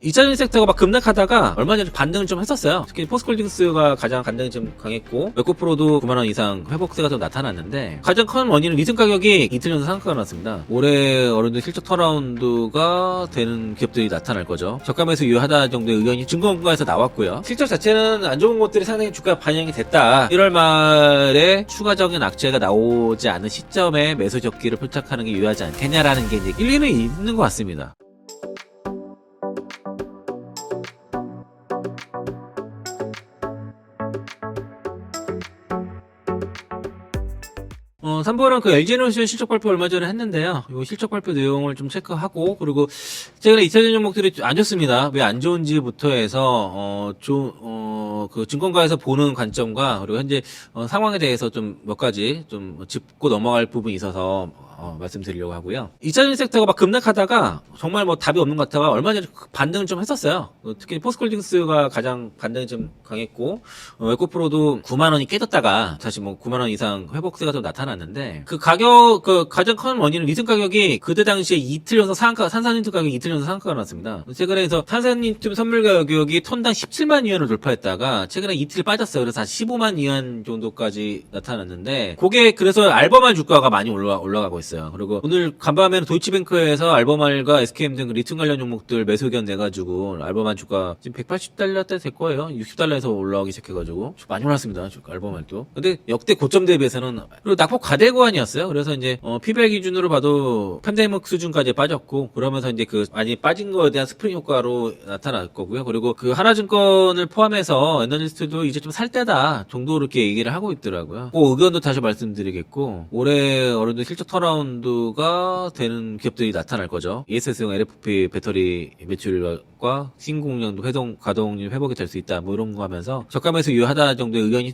2차전지 섹터가 막 급락하다가 얼마 전에 반등을 좀 했었어요. 특히 포스콜딩스가 가장 반등이 좀 강했고 웨코프로도 9만원 이상 회복세가 좀 나타났는데 가장 큰 원인은 리튬 가격이 이틀 연속 상한가가 났습니다. 올해 어른들 실적 턴라운드가 되는 기업들이 나타날 거죠. 저가 매수 유효하다 정도의 의견이 증권가에서 나왔고요. 실적 자체는 안 좋은 것들이 상당히 주가 반영이 됐다. 1월 말에 추가적인 악재가 나오지 않은 시점에 매수 적기를 포착하는 게 유효하지 않겠냐라는 게 이제 일리는 있는 것 같습니다. 3번은 그 LG에너지 실적 발표 얼마 전에 했는데요. 이 실적 발표 내용을 좀 체크하고, 그리고 최근에 2차전 종목들이 안 좋습니다. 왜 안 좋은지부터 해서, 그 증권가에서 보는 관점과, 그리고 현재 상황에 대해서 좀 몇 가지 좀 짚고 넘어갈 부분이 있어서, 말씀드리려고 하고요. 2차전 섹터가 막 급락하다가 정말 뭐 답이 없는 것 같다가 얼마 전에 반등을 좀 했었어요. 특히 포스콜딩스가 가장 반등이 좀 강했고, 웨코프로도 9만원이 깨졌다가 다시 뭐 9만원 이상 회복세가 좀 나타났는데, 그 가격, 가장 큰 원인은 리튬 가격이 그때 당시에 이틀 연속 상한가, 탄산리튬 가격이 이틀 연속 상한가가 났습니다. 최근에서 탄산리튬 선물 가격이 톤당 17만 위안을 돌파했다가 최근에 이틀 빠졌어요. 그래서 한 15만 위안 정도까지 나타났는데, 그게 그래서 알버말 주가가 많이 올라가고 있어요. 그리고 오늘 간밤에는 도이치뱅크에서 알버말과 SKM 등 리튬 관련 종목들 매수 의견 내가지고 알버말 주가 지금 180달러대 될 거예요. 60달러에서 올라오기 시작해가지고 많이 올랐습니다. 알버말도. 근데 역대 고점 대비해서는, 그리고 낙폭 과대구간이었어요. 그래서 이제 PBR 기준으로 봐도 팬데믹 수준까지 빠졌고, 그러면서 이제 그 많이 빠진 거에 대한 스프링 효과로 나타날 거고요. 그리고 그 하나증권을 포함해서 애널리스트도 이제 좀 살 때다 정도로 이렇게 얘기를 하고 있더라고요. 그 의견도 다시 말씀드리겠고, 올해 어른들 실적 턴라운드가 되는 기업들이 나타날 거죠. ESS용 LFP 배터리 매출과 신공량도 가동률 회복이 될 수 있다, 뭐 이런 거 하면서 저가 매수 유효하다 정도의 의견이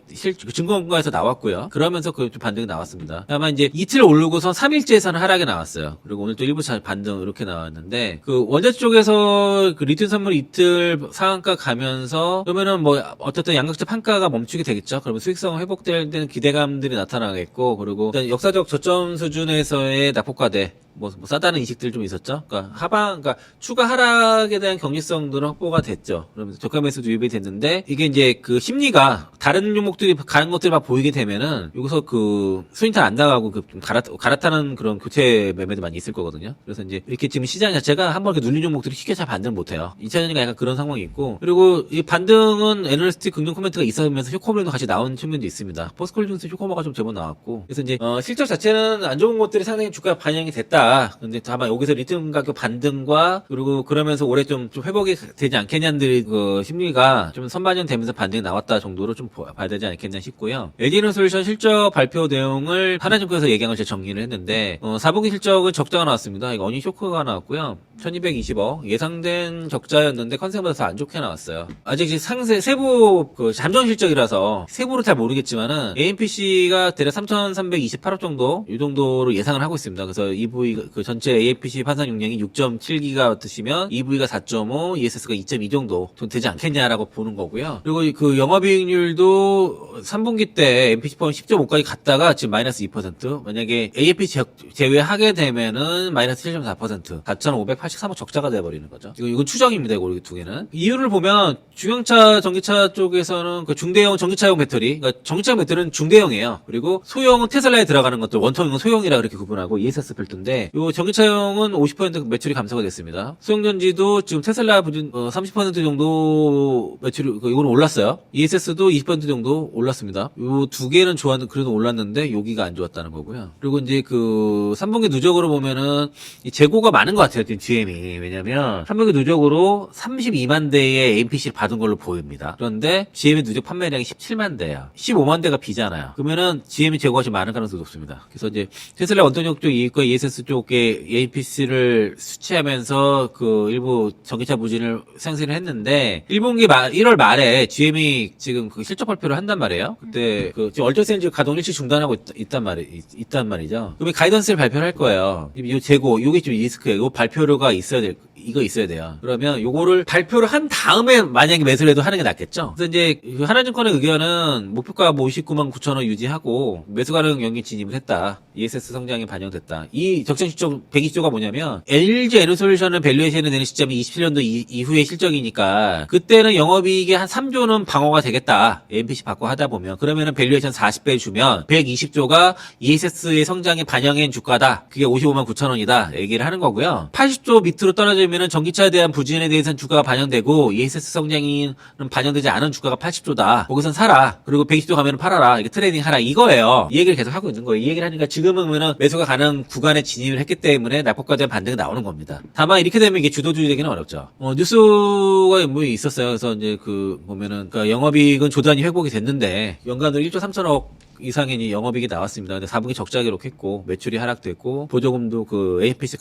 증권가에서 나왔고요. 그러면서 그 반등이 나왔습니다. 다만 이제 이틀 오르고서 3일째에서는 하락이 나왔어요. 그리고 오늘 또 일부 반등 이렇게 나왔는데, 그 원자 쪽에서 그 리튬 선물 이틀 상한가 가면서, 그러면은 뭐 어쨌든 양극재 판가가 멈추게 되겠죠. 그러면 수익성 회복될 때는 기대감들이 나타나겠고, 그리고 일단 역사적 저점 수준에서의 낙폭과대, 뭐 싸다는 인식들 좀 있었죠. 그러니까 추가 하락에 대한 경직성들은 확보가 됐죠. 그러면서 저가 매수도 유입이 됐는데, 이게 이제 그 심리가 다른 종목들이 가는 것들이 막 보이게 되면은 여기서 그 수익탈 안 나가고 그 좀 갈아타는 그런 교체 매매도 많이 있을 거거든요. 그래서 이제 이렇게 지금 시장 자체가 한번 이렇게 눌린 종목들이 쉽게 잘 반등을 못 해요. 2차전지가 약간 그런 상황이 있고, 그리고 이 반등은 애널리스트 긍정 코멘트가 있으면서 쇼커버도 같이 나온 측면도 있습니다. 포스콜딩스 쇼커버가 좀 제법 나왔고, 그래서 이제 실적 자체는 안 좋은 것들이 상당히 주가 반영이 됐다. 근데 다만 여기서 리튬 가격 반등과, 그리고 그러면서 올해 좀 회복이 되지 않겠냐는 그 심리가 좀 선반영되면서 반등이 나왔다 정도로 좀 봐야 되지 않겠냐 싶고요. LG에너솔루션 실적 발표 내용을 하나증권에서 얘기한 걸 제가 정리를 했는데, 4분기 실적은 적자가 나왔습니다. 이거 어닝 쇼크가 나왔고요. 1220억 예상된 적자였는데 컨센서스 안 좋게 나왔어요. 아직 세부 잠정 실적이라서 세부로 잘 모르겠지만은 AMPC가 대략 3,328억 정도, 이 정도로 예상을 하고 있습니다. 그래서 EV 그 전체 AMPC 판상 용량이 6.7기가와트시면 EV가 4.5, ESS가 2.2 정도 좀 되지 않겠냐라고 보는 거고요. 그리고 그 영업이익률도 3분기 때 AMPC 포함 10.5까지 갔다가 지금 마이너스 2%. 만약에 AMPC 제외하게 되면은 마이너스 7.4%, 4,583억 적자가 돼버리는 거죠. 이건 추정입니다. 이거 두 개는. 이유를 보면 중형차, 전기차 쪽에서는 그 중대형 전기차용 배터리, 그러니까 전기차용 배터리는 중대형이에요. 그리고 소형은 테슬라에 들어가는 것들, 원통형은 소형이라 그렇게 구분하고 ESS 별도인데, 요 전기차용은 50% 매출이 감소가 됐습니다. 소형전지도 지금 테슬라 부진 30% 정도 매출이, 이거는 올랐어요. ESS도 20% 정도 올랐습니다. 요 두 개는 그래도 올랐는데 여기가 안 좋았다는 거고요. 그리고 이제 그 3분기 누적으로 보면은 이 재고가 많은 것 같아요. GM이. 왜냐면 3분기 누적으로 32만 대의 AMPC를 받은 걸로 보입니다. 그런데 GM의 누적 판매량이 17만 대야. 15만 대가 비잖아요. 그러면은 GM이 재고가 좀 많은 가능성이 높습니다. 그래서 이제 테슬라 원통력 쪽 이익과 ESS 쪽에 AMPC를 수치하면서 그 일부 전기차 부진을 상승을 했는데, 1월 말에 GM이 지금 그 실적 발표를 한단 말이에요. 그때 그 지금 얼터센지 가동 일시 중단하고 있단 말이죠. 그러면 가이던스를 발표를 할 거예요. 이 재고, 요게 좀 리스크예요. 요 발표료가 있어야 돼요. 그러면 요거를 발표를 한 다음에 만약에 매수를 해도 하는 게 낫겠죠. 그래서 이제 하나증권의 의견은 목표가 59만 9천 원 유지하고 매수 가능 영역 진입을 했다. ESS 성장 성장이 반영됐다. 이 적정 실적 120조가 뭐냐면 LG 에너솔루션을 밸류에이션을 내는 시점이 27년도 이후의 실적이니까 그때는 영업이익이 한 3조는 방어가 되겠다. AMPC 받고 하다 보면 그러면은 밸류에이션 40배 주면 120조가 ESS의 성장에 반영한 주가다. 그게 55만 9천 원이다. 얘기를 하는 거고요. 80조 밑으로 떨어지면은 전기차에 대한 부진에 대해서는 주가가 반영되고 ESS 성장이 반영되지 않은 주가가 80조다. 거기선 사라. 그리고 120조 가면 팔아라. 이게 트레이딩 하라. 이거예요. 이 얘기를 계속 하고 있는 거예요. 이 얘기를 하니까 지금은 매수가 가는 구간에 진입을 했기 때문에 낙폭과 대한 반등이 나오는 겁니다. 다만 이렇게 되면 이게 주도주의되기는 어렵죠. 뉴스가 뭐 있었어요. 그래서 이제 보면은 그러니까 영업이익은 조단위 회복이 됐는데 연간으로 1조 3천억 이상의 영업이익이 나왔습니다. 근데 4분기 적자 기록했고 매출이 하락됐고 보조금도 APC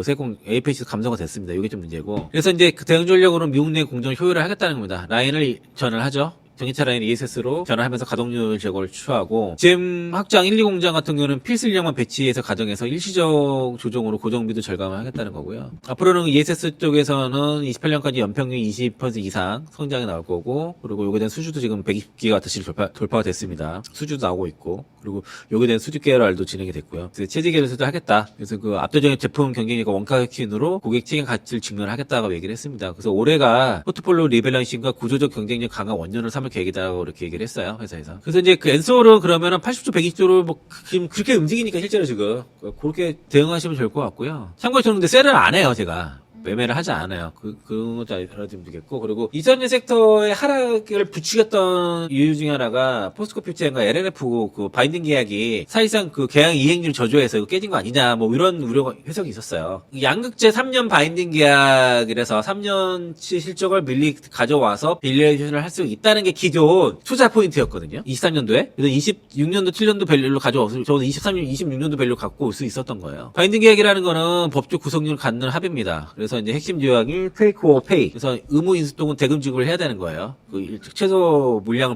세공 APC 감소가 됐습니다. 이게 좀 문제고. 그래서 이제 대응전략으로는 미국 내 공정 효율을 하겠다는 겁니다. 라인을 전환을 하죠. 전기차 라인 ESS로 전환하면서 가동률 제고를 추하고 GM 확장 1, 2 공장 같은 경우는 필수 인력만 배치해서 가동해서 일시적 조정으로 고정비도 절감을 하겠다는 거고요. 앞으로는 ESS 쪽에서는 28년까지 연평균 20% 이상 성장이 나올 거고 그리고 요게 대한 수주도 지금 120기가와트시를 돌파가 됐습니다. 수주도 나오고 있고 그리고 요게 대한 수주 계열도 진행이 됐고요. 그래서 체제 계열에서도 하겠다. 그래서 압도적인 제품 경쟁력과 원가 혁신으로 고객 책임 가치를 증명하겠다고 얘기를 했습니다. 그래서 올해가 포트폴리오 리밸런싱과 구조적 경쟁력 강화 원년을 삼을 계획이다라고 이렇게 얘기를 했어요, 회사에서. 그래서 이제 엔솔은 그러면은 80조, 120조를 지금 그렇게 움직이니까 실제로 지금 그렇게 대응하시면 좋을 것 같고요. 참고로 저는 근데 셀을 안 해요, 제가. 매매를 하지 않아요. 그런 것도 알아두면 되겠고. 그리고 이전년 섹터의 하락을 부추겼던 이유 중에 하나가 포스코 퓨처앤과 LNF 바인딩 계약이 사실상 계약 이행률 저조해서 깨진 거 아니냐, 뭐 이런 우려가 해석이 있었어요. 양극재 3년 바인딩 계약이라서 3년치 실적을 밀리 가져와서 밸류에이션을 할 수 있다는 게 기존 투자 포인트였거든요. 23년도에. 그래서 26년도, 7년도 밸류를 가져와서 저는 23년, 26년도 밸류 갖고 올 수 있었던 거예요. 바인딩 계약이라는 거는 법적 구성률을 갖는 합의입니다. 그래서 이제 핵심 조약이 테이크 오어 페이. 그래서 의무 인수동은 대금 지급을 해야 되는 거예요. 최소 물량을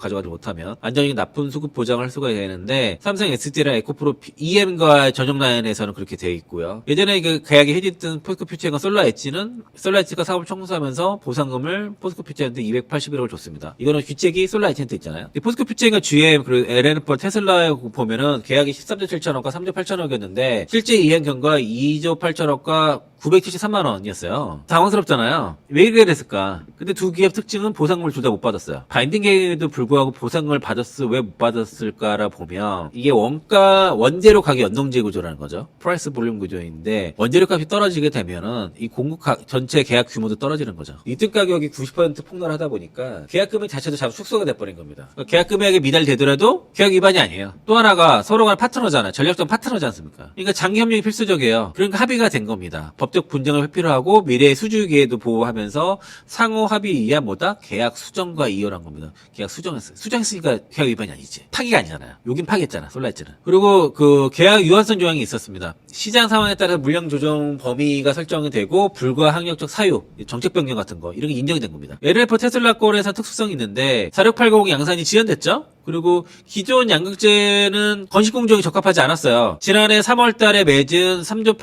가져가지 못하면 안정적인 납품 수급 보장을 할 수가 되는데 삼성 SD랑 에코프로 EM과 전용 라인에서는 그렇게 되어 있고요. 예전에 계약이 해지했던 포스코 퓨처가 솔라 엣지가 사업을 청구하면서 보상금을 포스코 퓨처한테 281억을 줬습니다. 이거는 규칙이 솔라 엣지한테 있잖아요. 포스코 퓨처가 GM 그리고 LNF 테슬라에 보면은 계약이 13조 7천억과 3조 8천억이었는데 실제 이행 경과 2조 8천억과 973만 원이었어요. 당황스럽잖아요. 왜 이렇게 됐을까? 근데 두 기업 특징은 보상금을 둘 다 못 받았어요. 바인딩 계획에도 불구하고 보상금을 왜 못 받았을까라 보면 이게 원재료 가격 연동제 구조라는 거죠. 프라이스 볼륨 구조인데 원재료 값이 떨어지게 되면은 이 공급 전체 계약 규모도 떨어지는 거죠. 이등 가격이 90% 폭락하다 보니까 계약 금액 자체도 축소가 돼버린 겁니다. 그러니까 계약 금액이 미달되더라도 계약 위반이 아니에요. 또 하나가 서로가 파트너잖아요. 전략적 파트너지 않습니까? 그러니까 장기 협력이 필수적이에요. 그러니까 합의가 된 겁니다. 법적 분쟁을 회피를 하고 미래의 수주 기회도 보호하면서 상호 합의 이하 계약 수정과 이혼한 겁니다. 계약 수정했어요. 수정했으니까 계약 위반이 아니지. 파기가 아니잖아요. 여긴 파기했잖아. 솔라했잖아. 그리고 계약 유한성 조항이 있었습니다. 시장 상황에 따라서 물량 조정 범위가 설정이 되고 불과 항력적 사유, 정책 변경 같은 거 이런 게 인정이 된 겁니다. LNF 테슬라 건에서 특수성이 있는데 4680 양산이 지연됐죠? 그리고 기존 양극재는 건식 공정이 적합하지 않았어요. 지난해 3월 달에 맺은 3조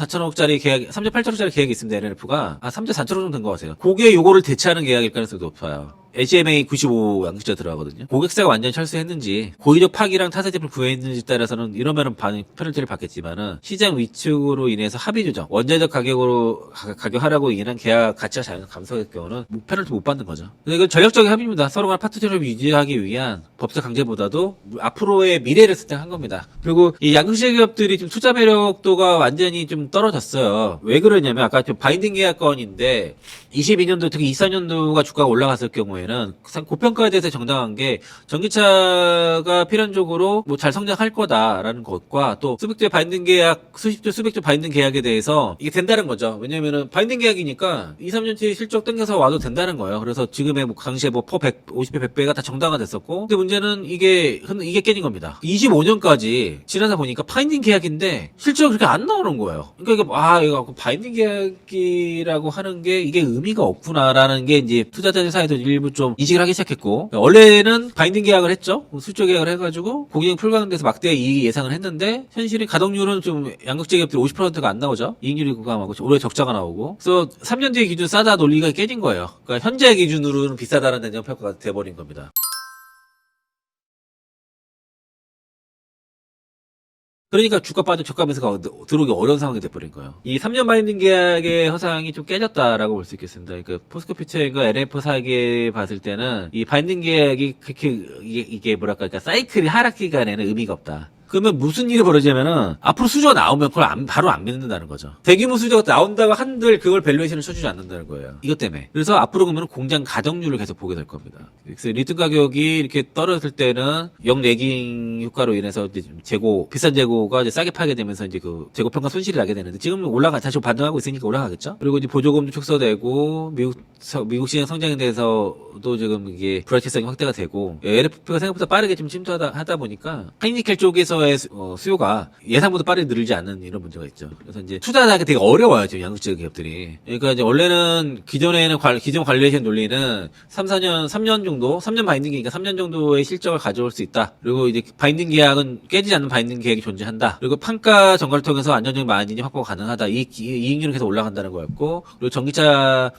4천억짜리 계약, 3조 8천억짜리 계약이 있습니다, LNF가. 3조 4천억 정도 된 것 같아요. 그게 요거를 대체하는 계약일 가능성이 높아요. HMA 95 양극재 들어가거든요. 고객사가 완전히 철수했는지, 고의적 파기랑 타사 제품을 구했는지 따라서는 이러면은 페널티를 받겠지만은, 시장 위축으로 인해서 합의 조정, 원자적 가격하라고 인한 계약 가치가 자연 감소할 경우는 페널티 못 받는 거죠. 근데 이건 전략적인 합의입니다. 서로 간 파트너십을 유지하기 위한 법적 강제보다도 앞으로의 미래를 선택한 겁니다. 그리고 이 양극재 기업들이 좀 투자 매력도가 완전히 좀 떨어졌어요. 왜 그러냐면 아까 좀 바인딩 계약건인데 22년도 특히 24년도가 주가가 올라갔을 경우에는 고평가에 대해서 정당한 게 전기차가 필연적으로 잘 성장할 거다라는 것과 또 수백조 바인딩 계약 수백조 바인딩 계약에 대해서 이게 된다는 거죠. 왜냐면은 바인딩 계약이니까 2, 3년치 실적 땡겨서 와도 된다는 거예요. 그래서 지금의 당시에 50배 100배가 다 정당화 됐었고 근데 문제는 이게 깨진 겁니다. 25년까지 지나다 보니까 바인딩 계약인데 실적이 그렇게 안 나오는 거예요. 그러니까 이거 바인딩 계약이라고 하는 게 이게 의미가 없구나라는 게 이제 투자자들 사이에도 일부 좀 인식을 하기 시작했고 원래는 바인딩 계약을 했죠. 수조 계약을 해가지고 공정 풀가능돼서 막대 이익 예상을 했는데 현실이 가동률은 좀 양극재 기업들이 50%가 안 나오죠. 이익률이 구감하고 올해 적자가 나오고 그래서 3년 뒤의 기준 싸다 논리가 깨진 거예요. 그러니까 현재 기준으로는 비싸다는 내년 평가가 돼버린 겁니다. 그러니까 주가 빠져 저가 매수가 들어오기 어려운 상황이 돼버린 거예요. 이 3년 바인딩 계약의 허상이 좀 깨졌다라고 볼 수 있겠습니다. 그러니까 포스코 퓨처과 LF 사기에 봤을 때는 이 바인딩 계약이 그렇게 이게 뭐랄까, 그러니까 사이클이 하락 기간에는 의미가 없다. 그러면 무슨 일이 벌어지냐면은 앞으로 수주가 나오면 그걸 바로 안 믿는다는 거죠. 대규모 수주가 나온다고 한들 그걸 밸류에이션을 쳐주지 않는다는 거예요. 이것 때문에. 그래서 앞으로 그러면 공장 가동률을 계속 보게 될 겁니다. 그래서 리튬 가격이 이렇게 떨어질 때는 역내깅 효과로 인해서 이제 비싼 재고가 이제 싸게 팔게 되면서 이제 그 재고 평가 손실이 나게 되는데 지금 다시 반등하고 있으니까 올라가겠죠. 그리고 이제 보조금도 축소되고 미국 시장 성장에 대해서도 지금 이게 불확실성이 확대가 되고 LFP가 생각보다 빠르게 좀 침투하다 보니까 하이니켈 쪽에서 수요가 예상보다 빠르게 늘지 않는 이런 문제가 있죠. 그래서 이제 투자하기 되게 어려워요, 지금 양극재 기업들이. 그러니까 이제 원래는 기존 관리에이션 논리는 3년 정도, 3년 바인딩이니까 3년 정도의 실적을 가져올 수 있다. 그리고 이제 바인딩 계약은 깨지지 않는 바인딩 계약이 존재한다. 그리고 판가 전가를 통해서 안정적인 마진이 확보가 가능하다. 이익률은 계속 올라간다는 거였고, 그리고 전기차의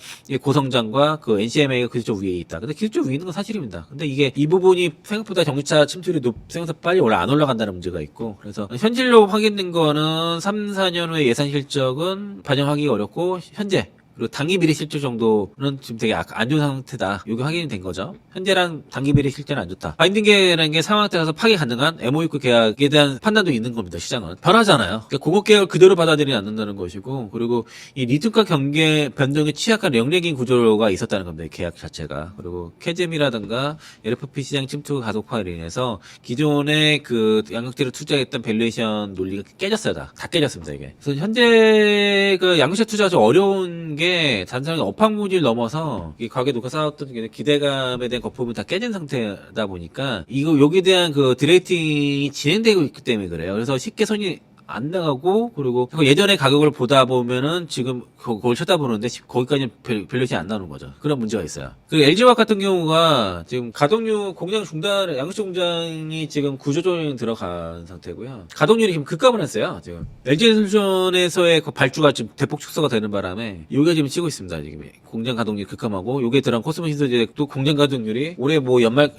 고성장과 그 NCMA가 기술적 위에 있다. 근데 기술적 위에 있는 건 사실입니다. 근데 이 부분이 생각보다 전기차 침투율이 생각보다 빨리 안 올라간다는 문제가 있고, 그래서 현실로 확인된 거는 3, 4년 후에 예산 실적은 반영하기 어렵고, 현재 그리고 단기 미래 실적 정도는 지금 되게 안 좋은 상태다. 이게 확인이 된 거죠. 현재랑 단기 미래 실적은 안 좋다. 바인딩 계약이라는 게 상황 따라서 파기 가능한 MOU 계약에 대한 판단도 있는 겁니다. 시장은 변하잖아요. 그러니까 공급 계약을 그대로 받아들이지 않는다는 것이고, 그리고 이 리튬가 경계 변동에 취약한 영내긴 구조가 있었다는 겁니다. 이 계약 자체가. 그리고 캐잼이라든가 LFP 시장 침투 가속화로 인해서 기존의 그 양극재를 투자했던 밸류에이션 논리가 깨졌어요. 다 깨졌습니다. 이게. 그래서 현재 그 양극재 투자가 좀 어려운 게 단순하게 업황무지를 넘어서 이 가계 녹화 쌓았던 기대감에 대한 거품이 다 깨진 상태다 보니까 여기에 대한 그 디레이팅이 진행되고 있기 때문에 그래요. 그래서 쉽게 손이 안 나가고, 그리고 예전에 가격을 보다 보면은 지금 그걸 쳐다보는데 거기까지는 밸류에이션이 안 나오는 거죠. 그런 문제가 있어요. 그리고 LG화학 같은 경우가 지금 가동률 공장 중단, 양극재 공장이 지금 구조조정 들어간 상태고요. 가동률이 지금 급감을 했어요. 지금 LG엔솔루션에서의 그 발주가 지금 대폭 축소가 되는 바람에 요게 지금 치고 있습니다. 지금 공장 가동률이 급감하고, 요게 들어간 코스모 신소재도 공장 가동률이 올해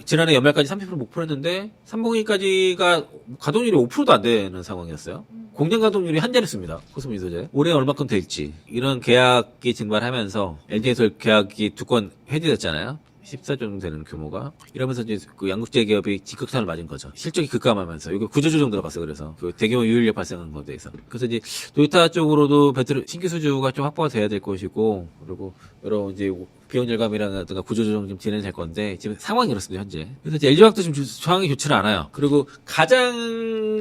지난해 연말까지 30% 목표했는데 3분기까지가 가동률이 5%도 안 되는 상황이었어요. 공장 가동률이 한 자릿수입니다. 코스모 신소재. 올해 얼마큼 될지. 이런 계약이 증발하면서 LG에서 계약이 2건 해지됐잖아요. 14 정도 되는 규모가. 이러면서 이제 그 양극재 기업이 직격탄을 맞은 거죠. 실적이 급감하면서. 이거 구조조정 들어갔어요. 그래서 그 대규모 유일력 발생한 것에 대해서. 그래서 이제 토요타 쪽으로도 신규 수주가 좀 확보가 돼야 될 것이고, 그리고 여러 이제 비용 절감이라든가 구조조정 좀 진행될 건데 지금 상황이 그렇습니다. 현재. 그래서 이제 LG화학도 지금 상황이 좋지는 않아요. 그리고 가장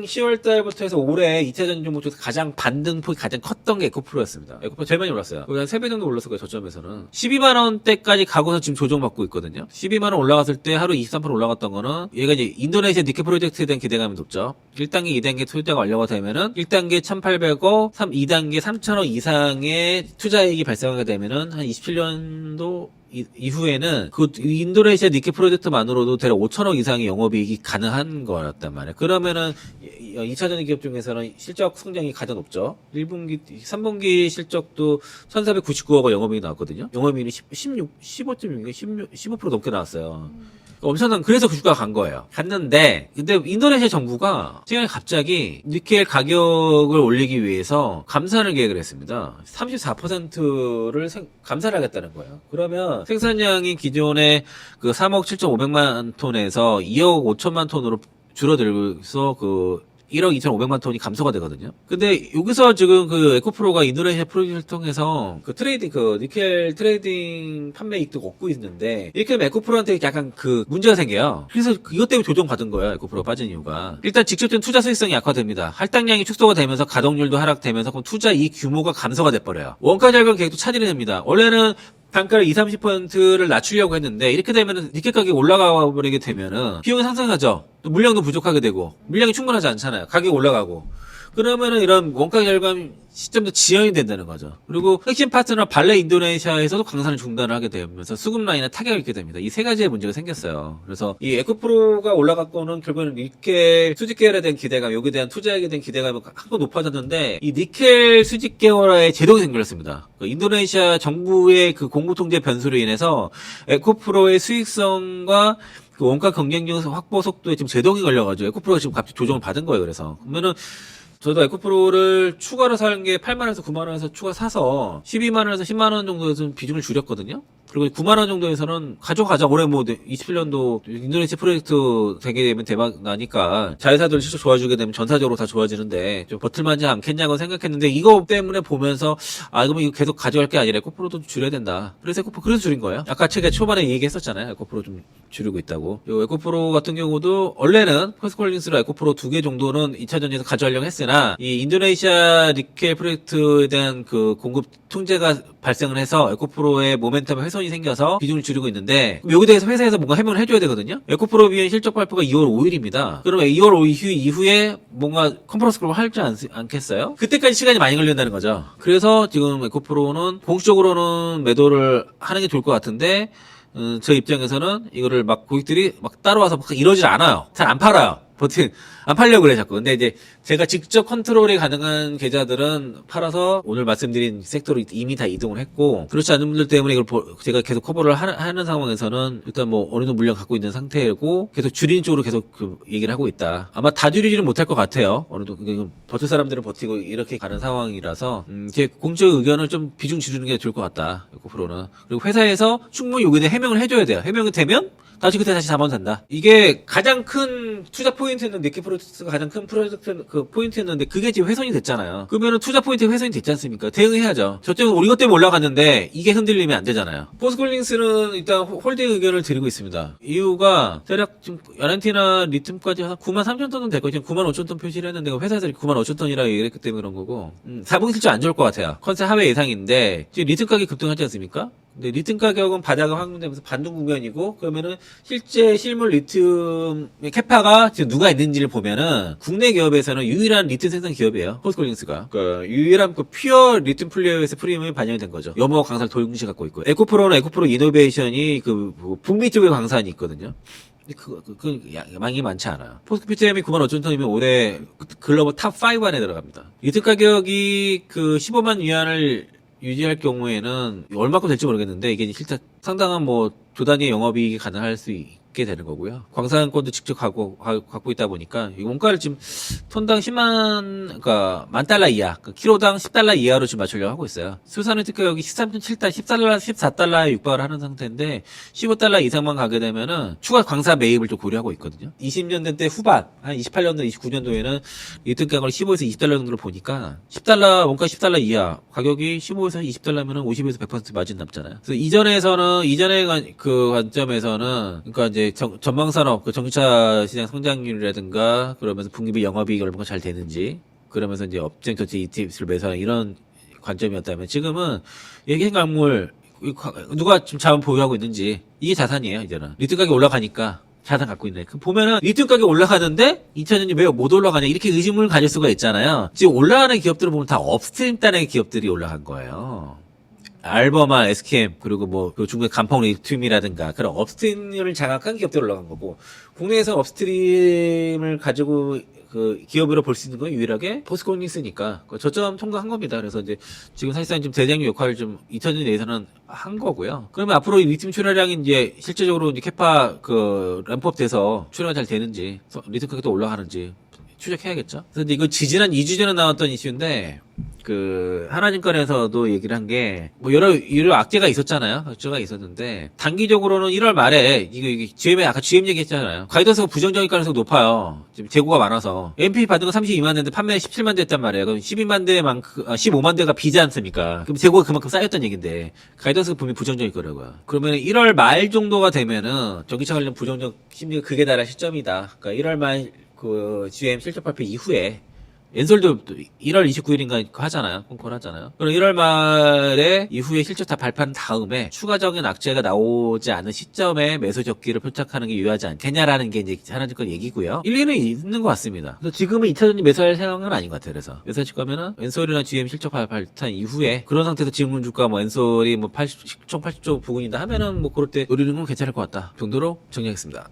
10월 달부터 해서 올해 2차전 종목 중에서 가장 반등폭이 가장 컸던 게 에코프로였습니다. 에코프로 제일 많이 올랐어요. 거의 한 3배 정도 올랐을 거예요. 저점에서는. 12만 원대까지 가고서 지금 조정받고 있거든요. 12만 원 올라갔을 때 하루 23% 올라갔던 거는 얘가 이제 인도네시아 니켈 프로젝트에 대한 기대감이 높죠. 1단계, 2단계 투자가 완료가 되면은 1단계 1,800억, 2단계 3,000억 이상의 투자이익이 발생하게 되면은 한 27년도 이후에는 그 인도네시아 니켈 프로젝트만으로도 대략 5천억 이상의 영업이익이 가능한 거였단 말이에요. 그러면은 2차전 기업 중에서는 실적 성장이 가장 높죠. 3분기 실적도 1,499억의 영업이익이 나왔거든요. 영업이익이 15% 넘게 나왔어요. 엄청난, 그래서 그 주가가 간 거예요. 갔는데, 근데 인도네시아 정부가 최근에 갑자기 니켈 가격을 올리기 위해서 감산을 계획을 했습니다. 34%를 감산을 하겠다는 거예요. 그러면 생산량이 기존에 그 3억 7,500만 톤에서 2억 5천만 톤으로 줄어들면서 1억 2,500만 톤이 감소가 되거든요. 근데 여기서 지금 그 에코프로가 인도네시아 프로젝트를 통해서 니켈 트레이딩 판매 이익도 얻고 있는데, 이렇게 하면 에코프로한테 약간 문제가 생겨요. 그래서 이것 때문에 조정받은 거예요. 에코프로가 빠진 이유가. 일단 직접적인 투자 수익성이 약화됩니다. 할당량이 축소가 되면서 가동률도 하락되면서 그럼 투자 이익 규모가 감소가 돼버려요. 원가 절감 계획도 차질이 됩니다. 원래는 단가를 20-30%를 낮추려고 했는데, 이렇게 되면은 니켈 가격이 올라가 버리게 되면은 비용이 상승하죠. 또 물량도 부족하게 되고, 물량이 충분하지 않잖아요. 가격이 올라가고. 그러면은 이런 원가 절감 시점도 지연이 된다는 거죠. 그리고 핵심 파트너 발레 인도네시아에서도 강산을 중단을 하게 되면서 수급 라인에 타격을 입게 됩니다. 이 세 가지의 문제가 생겼어요. 그래서 이 에코프로가 올라갔고는 결국에는 니켈 수직 계열에 대한 기대감, 여기에 대한 투자액에 대한 기대감이 한껏 높아졌는데, 이 니켈 수직 계열화에 제동이 생겼습니다. 인도네시아 정부의 공급 통제 변수로 인해서 에코프로의 수익성과 원가 경쟁력 확보 속도에 지금 제동이 걸려가지고 에코프로가 지금 갑자기 조정을 받은 거예요. 그래서 그러면은 저도 에코프로를 추가로 사는 게 8만원에서 9만원에서 추가 사서 12만원에서 10만원 정도에서 비중을 줄였거든요. 그리고 9만원 정도에서는 가져가자. 올해 뭐 27년도 인도네시아 프로젝트 되게 되면 대박 나니까 자회사들 실적 좋아지게 되면 전사적으로 다 좋아지는데 좀 버틸만하지 않겠냐고 생각했는데 이거 때문에 보면서 그러면 이거 계속 가져갈 게 아니라 에코프로도 줄여야 된다. 그래서 에코프로 그래서 줄인 거예요. 아까 책에 초반에 얘기했었잖아요. 에코프로 좀 줄이고 있다고. 요 에코프로 같은 경우도 원래는 퍼스콜린스로 에코프로 2개 정도는 2차전지에서 가져가려고 했으나 이 인도네시아 니켈 프로젝트에 대한 그 공급 통제가 발생을 해서 에코프로의 모멘텀 훼손이 생겨서 비중을 줄이고 있는데 여기 대해서 회사에서 뭔가 해명을 해줘야 되거든요. 에코프로 비행 실적 발표가 2월 5일입니다. 그러면 2월 5일 이후에 뭔가 컨퍼런스 콜을 하지 않겠어요? 그때까지 시간이 많이 걸린다는 거죠. 그래서 지금 에코프로는 공식적으로는 매도를 하는 게 좋을 것 같은데 저 입장에서는 이거를 막 고객들이 막 따라와서 막 이러질 않아요. 잘 안 팔아요. 버튼 안 팔려고 그래 자꾸. 근데 이제 제가 직접 컨트롤이 가능한 계좌들은 팔아서 오늘 말씀드린 섹터로 이미 다 이동을 했고, 그렇지 않은 분들 때문에 이걸 제가 계속 커버를 하는 상황에서는 일단 뭐 어느 정도 물량 갖고 있는 상태고 계속 줄이는 쪽으로 계속 그 얘기를 하고 있다. 아마 다 줄이지는 못할 것 같아요. 어느 정도 버틸 사람들은 버티고 이렇게 가는 상황이라서 제 공적 의견을 좀 비중 줄이는 게 좋을 것 같다. 9%는. 그리고 회사에서 충분히 여기에 대해 해명을 해줘야 돼요. 해명이 되면 다시 그때 다시 4만 산다. 이게 가장 큰 투자 포인트는 니켈 프로젝트가 가장 큰 프로젝트 그 포인트였는데 그게 지금 훼손이 됐잖아요. 그러면은 투자 포인트가 훼손이 됐지 않습니까? 대응해야죠. 저쪽은 우리 것 때문에 올라갔는데 이게 흔들리면 안 되잖아요. 포스콜링스는 일단 홀딩 의견을 드리고 있습니다. 이유가 대략 지금 아르헨티나 리튬까지 한 9만 3천 톤은 될 거예요. 지금 9만 5천 톤 표시를 했는데 회사에서 9만 5천 톤이라고 얘기했기 때문에 그런 거고 4분기 실적 안 좋을 것 같아요. 컨셉 하회 예상인데 지금 리튬 가격이 급등하지 않습니까? 근데 리튬 가격은 바닥을 확인되면서 반등 국면이고 그러면은 실제 실물 리튬의 캐파가 지금 누가 있는지를 보면은 국내 기업에서는 유일한 리튬 생산 기업이에요. 포스콜링스가. 그러니까 유일한 그 퓨어 리튬 플레이어에서 프리미엄이 반영이 된 거죠. 염호 광산 도용시 갖고 있고 에코프로는 에코프로 이노베이션이 그 북미 쪽에 광산이 있거든요. 그 양이 많지 않아요. 포스코피티엠이 9만 5천 톤이면 올해 글로벌 탑 5 안에 들어갑니다. 리튬 가격이 그 15만 위안을 유지할 경우에는 얼마큼 될지 모르겠는데 이게 실제 상당한 뭐 조단위의 영업이익이 가능할 수 있게 되는 거고요. 광산권도 직접 갖고 있다 보니까 이 원가를 지금 톤당 10만, 그러니까 $10,000 이하, 그러니까 키로당 $10 이하로 지금 맞추려고 하고 있어요. 수산의 특가격이 13.7달러, $14에 육박을 하는 상태인데 $15 이상만 가게 되면은 추가 광산 매입을 좀 고려하고 있거든요. 20년대 후반, 한 28년도, 29년도에는 리튬 가격을 15에서 $20 정도로 보니까 $10, 원가 $10 이하, 가격이 15에서 $20면은 50에서 100% 마진 남잖아요. 그래서 이전의 그 관점에서는, 그러니까 이제 전방산업, 그 전기차 시장 성장률이라든가, 그러면서 분기비 영업이익이 얼마나 잘 되는지, 그러면서 이제 업종 전체 ETF를 매수하는 이런 관점이었다면, 지금은 얘기한 광물, 누가 지금 자원 보유하고 있는지, 이게 자산이에요, 이제는. 리튬 가격이 올라가니까. 자산 갖고 있네. 그 보면은 리튬 가격 올라가는데 2000년이 왜 못 올라가냐 이렇게 의심을 가질 수가 있잖아요. 지금 올라가는 기업들을 보면 다 업스트림 단의 기업들이 올라간 거예요. 알버마, SKM, 그리고 뭐, 그 중국의 간펑 리튬이라든가, 그런 업스트림을 장악한 기업들이 올라간 거고, 국내에서 업스트림을 가지고, 그, 기업으로 볼 수 있는 건 유일하게 포스코닉스니까, 저점 통과한 겁니다. 그래서 이제, 지금 사실상 좀 대장류 역할을 좀 2000년 내에서는 한 거고요. 그러면 앞으로 이 리튬 출하량이 이제, 실제적으로 이제 캐파, 그, 램프업 돼서 출하가 잘 되는지, 리튬 가격도 올라가는지, 추적해야겠죠. 그래서 이거 지난 2주 전에 나왔던 이슈인데, 그 하나증권에서도 얘기를 한 게 뭐 여러 악재가 있었잖아요. 악재가 있었는데 단기적으로는 1월 말에 이게 GM에 아까 GM 얘기했잖아요. 가이던스가 부정적일 가능성이 높아요. 지금 재고가 많아서 NP 받은 건 32만 대인데 판매 17만 대 했단 말이에요. 그럼 12만 대만큼 15만 대가 비지 않습니까? 그럼 재고가 그만큼 쌓였던 얘긴데 가이던스가 분명히 부정적일 거라고요. 그러면 1월 말 정도가 되면은 전기차 관련 부정적 심리가 극에 달할 시점이다. 그러니까 1월 말 그 GM 실적 발표 이후에 엔솔도 1월 29일인가 하잖아요. 콩콜 하잖아요. 그럼 1월 말에 이후에 실적 다 발표한 다음에 추가적인 악재가 나오지 않은 시점에 매수 적기를 표착하는 게 유효하지 않겠냐라는 게 이제 하나증권 얘기고요. 일리는 있는 것 같습니다. 그래서 지금은 2차전지 매수할 상황은 아닌 것 같아요. 그래서 매수하실 거면은 엔솔이나 GM 실적 발표한 이후에 그런 상태에서 지금 주가 뭐 엔솔이 뭐 80조 부근이다 하면은 뭐 그럴 때 노리는 건 괜찮을 것 같다 정도로 정리하겠습니다.